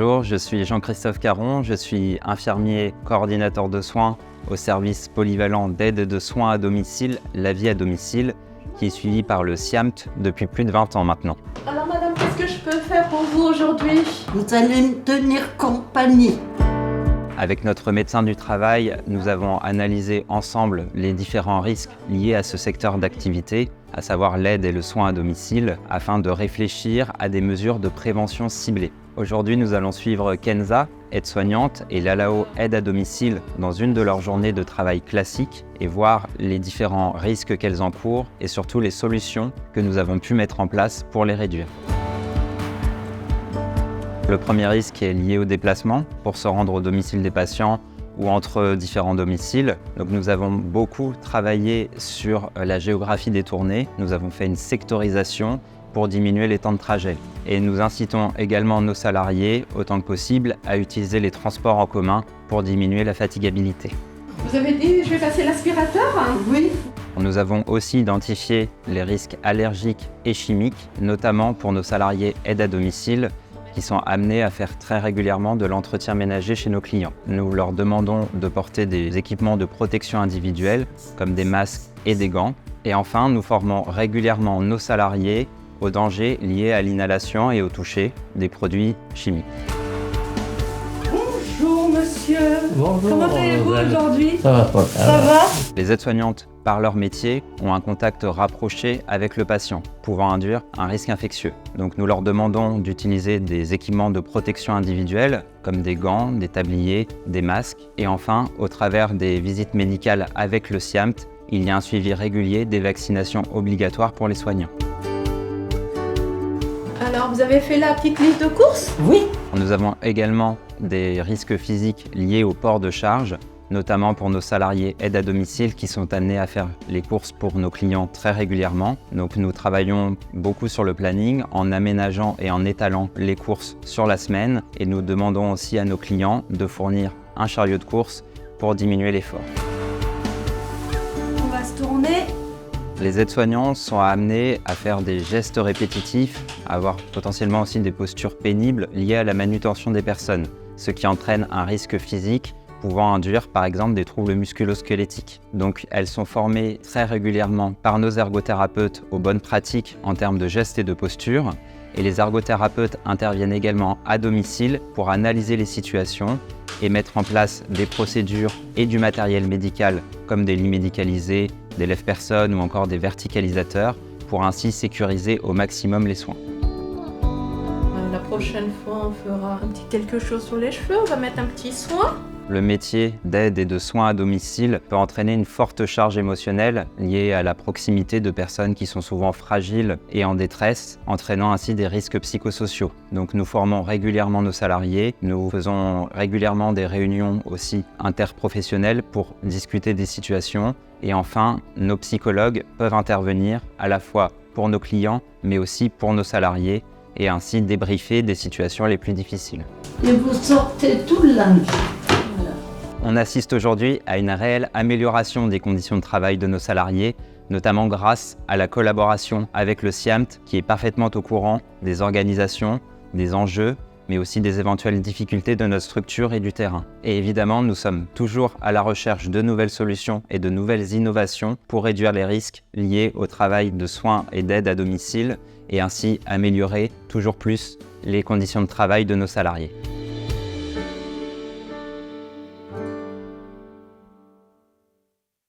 Bonjour, je suis Jean-Christophe Caron, je suis infirmier coordinateur de soins au service polyvalent d'aide et de soins à domicile, la vie à domicile, qui est suivi par le SIAMT depuis plus de 20 ans maintenant. Alors madame, qu'est-ce que je peux faire pour vous aujourd'hui? Vous allez me tenir compagnie. Avec notre médecin du travail, nous avons analysé ensemble les différents risques liés à ce secteur d'activité, à savoir l'aide et le soin à domicile, afin de réfléchir à des mesures de prévention ciblées. Aujourd'hui, nous allons suivre Kenza, aide-soignante, et Lalao, aide à domicile, dans une de leurs journées de travail classiques et voir les différents risques qu'elles encourent et surtout les solutions que nous avons pu mettre en place pour les réduire. Le premier risque est lié au déplacement pour se rendre au domicile des patients ou entre différents domiciles. Donc nous avons beaucoup travaillé sur la géographie des tournées. Nous avons fait une sectorisation pour diminuer les temps de trajet. Et nous incitons également nos salariés, autant que possible, à utiliser les transports en commun pour diminuer la fatigabilité. Vous avez dit je vais passer l'aspirateur? Oui, Nous avons aussi identifié les risques allergiques et chimiques, notamment pour nos salariés aide à domicile, qui sont amenés à faire très régulièrement de l'entretien ménager chez nos clients. Nous leur demandons de porter des équipements de protection individuelle, comme des masques et des gants. Et enfin, nous formons régulièrement nos salariés aux dangers liés à l'inhalation et au toucher des produits chimiques. Bonjour monsieur. Bonjour. Comment allez-vous aujourd'hui? Ça va pas. Ça va? Les aides-soignantes, par leur métier, ont un contact rapproché avec le patient, pouvant induire un risque infectieux. Donc nous leur demandons d'utiliser des équipements de protection individuelle, comme des gants, des tabliers, des masques. Et enfin, au travers des visites médicales avec le SIAMT, il y a un suivi régulier des vaccinations obligatoires pour les soignants. Alors vous avez fait la petite liste de courses? oui. Nous avons également des risques physiques liés au port de charge, notamment pour nos salariés aide à domicile qui sont amenés à faire les courses pour nos clients très régulièrement. Donc nous travaillons beaucoup sur le planning en aménageant et en étalant les courses sur la semaine et nous demandons aussi à nos clients de fournir un chariot de course pour diminuer l'effort. On va se tourner. Les aides-soignants sont amenés à faire des gestes répétitifs, à avoir potentiellement aussi des postures pénibles liées à la manutention des personnes, ce qui entraîne un risque physique pouvant induire par exemple des troubles musculo-squelettiques. Donc elles sont formées très régulièrement par nos ergothérapeutes aux bonnes pratiques en termes de gestes et de postures. Et les ergothérapeutes interviennent également à domicile pour analyser les situations et mettre en place des procédures et du matériel médical comme des lits médicalisés, des lève-personnes ou encore des verticalisateurs pour ainsi sécuriser au maximum les soins. La prochaine fois on fera un petit quelque chose sur les cheveux, on va mettre un petit soin. Le métier d'aide et de soins à domicile peut entraîner une forte charge émotionnelle liée à la proximité de personnes qui sont souvent fragiles et en détresse, entraînant ainsi des risques psychosociaux. Donc nous formons régulièrement nos salariés, nous faisons régulièrement des réunions aussi interprofessionnelles pour discuter des situations. Et enfin, nos psychologues peuvent intervenir à la fois pour nos clients, mais aussi pour nos salariés, et ainsi débriefer des situations les plus difficiles. Et vous sortez tout le lundi. On assiste aujourd'hui à une réelle amélioration des conditions de travail de nos salariés, notamment grâce à la collaboration avec le SIAMT qui est parfaitement au courant des organisations, des enjeux, mais aussi des éventuelles difficultés de notre structure et du terrain. Et évidemment, nous sommes toujours à la recherche de nouvelles solutions et de nouvelles innovations pour réduire les risques liés au travail de soins et d'aide à domicile et ainsi améliorer toujours plus les conditions de travail de nos salariés.